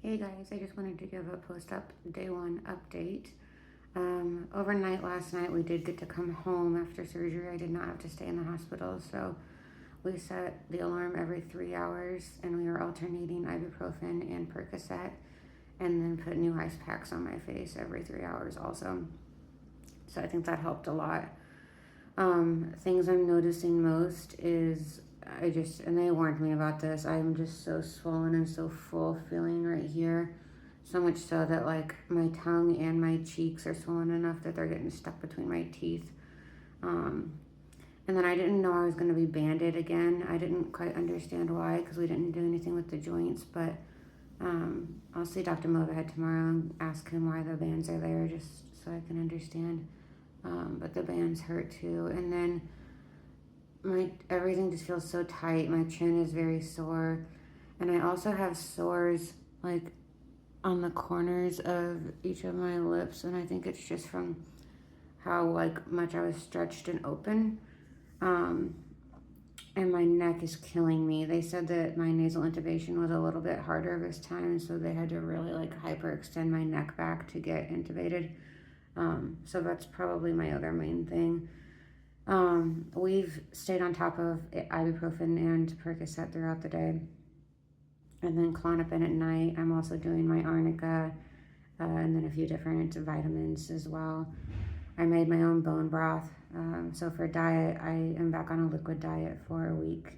Hey guys, I just wanted to give a post-op day one update. Overnight last night we did get to come home after surgery. I did not have to stay in the hospital, so we set the alarm every 3 hours and we were alternating ibuprofen and Percocet and then put new ice packs on my face every 3 hours also. So I think that helped a lot. Things I'm noticing most is and they warned me about this, I'm just so swollen and so full feeling right here. So much so that like my tongue and my cheeks are swollen enough that they're getting stuck between my teeth. And then I didn't know I was going to be banded again. I didn't quite understand why because we didn't do anything with the joints, but I'll see Dr. Movahed tomorrow and ask him why the bands are there just so I can understand. But the bands hurt too. And then everything just feels so tight. My chin is very sore. And I also have sores like on the corners of each of my lips. And I think it's just from how like much I was stretched and open. And my neck is killing me. They said that my nasal intubation was a little bit harder this time, so they had to really like hyperextend my neck back to get intubated. So that's probably my other main thing. We've stayed on top of ibuprofen and Percocet throughout the day. And then Klonopin at night. I'm also doing my arnica and then a few different vitamins as well. I made my own bone broth. So for diet, I am back on a liquid diet for a week,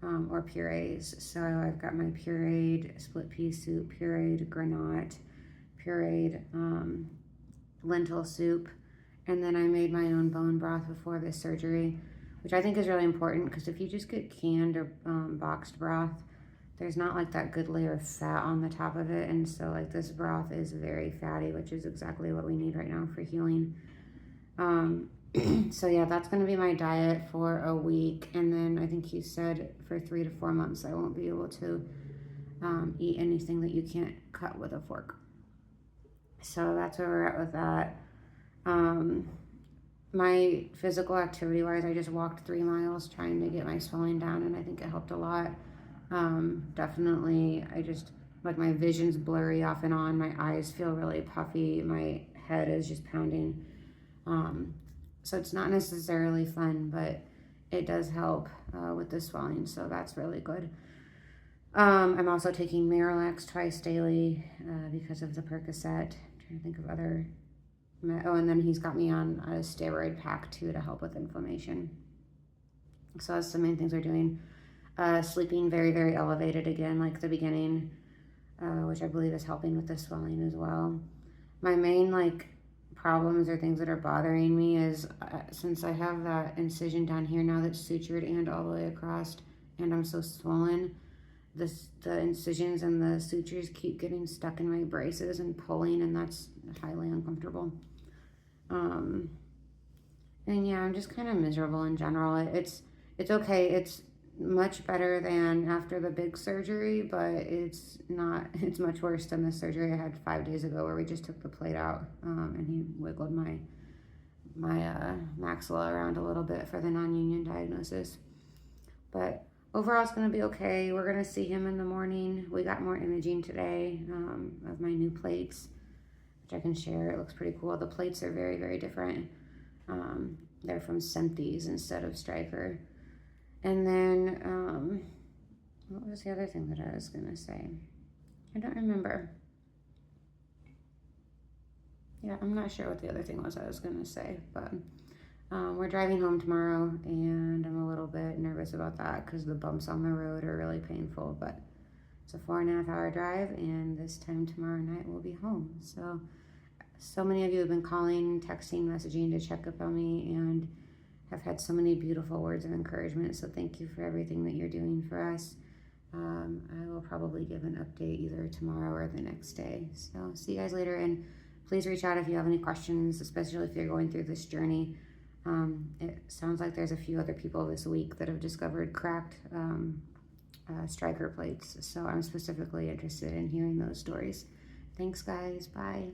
or purees. So I've got my pureed split pea soup, pureed granite, pureed lentil soup, and then I made my own bone broth before this surgery, which I think is really important because if you just get canned or boxed broth, there's not like that good layer of fat on the top of it. And so like this broth is very fatty, which is exactly what we need right now for healing. So yeah, that's going to be my diet for a week. And then I think you said for 3 to 4 months, I won't be able to eat anything that you can't cut with a fork. So that's where we're at with that. My physical activity wise, I just walked 3 miles trying to get my swelling down, and I think it helped a lot. Definitely, like my vision's blurry off and on. My eyes feel really puffy. My head is just pounding. So it's not necessarily fun, but it does help with the swelling, so that's really good. I'm also taking Miralax twice daily because of the Percocet. I'm trying to think of other. And then he's got me on a steroid pack too to help with inflammation. So that's the main things we're doing. Sleeping very, very elevated again, like the beginning, which I believe is helping with the swelling as well. My main problems or things that are bothering me is since I have that incision down here now that's sutured and all the way across, and I'm so swollen, the incisions and the sutures keep getting stuck in my braces and pulling, and that's highly uncomfortable. And yeah, I'm just kind of miserable in general. It's okay. It's much better than after the big surgery, but it's much worse than the surgery I had 5 days ago where we just took the plate out and he wiggled my maxilla around a little bit for the non-union diagnosis. But overall, it's going to be okay. We're going to see him in the morning. We got more imaging today of my new plates, which I can share. It looks pretty cool. The plates are very, very different. They're from Synthes instead of Stryker. And then, what was the other thing that I was going to say? I don't remember. Yeah, I'm not sure what the other thing was I was going to say, but we're driving home tomorrow, and I'm a little bit nervous about that because the bumps on the road are really painful, but it's a 4.5 hour drive, and this time tomorrow night we'll be home. So many of you have been calling, texting, messaging to check up on me, and have had so many beautiful words of encouragement. So thank you for everything that you're doing for us. I will probably give an update either tomorrow or the next day. So see you guys later, and please reach out if you have any questions, especially if you're going through this journey. It sounds like there's a few other people this week that have discovered cracked Stryker plates. So I'm specifically interested in hearing those stories. Thanks guys, bye.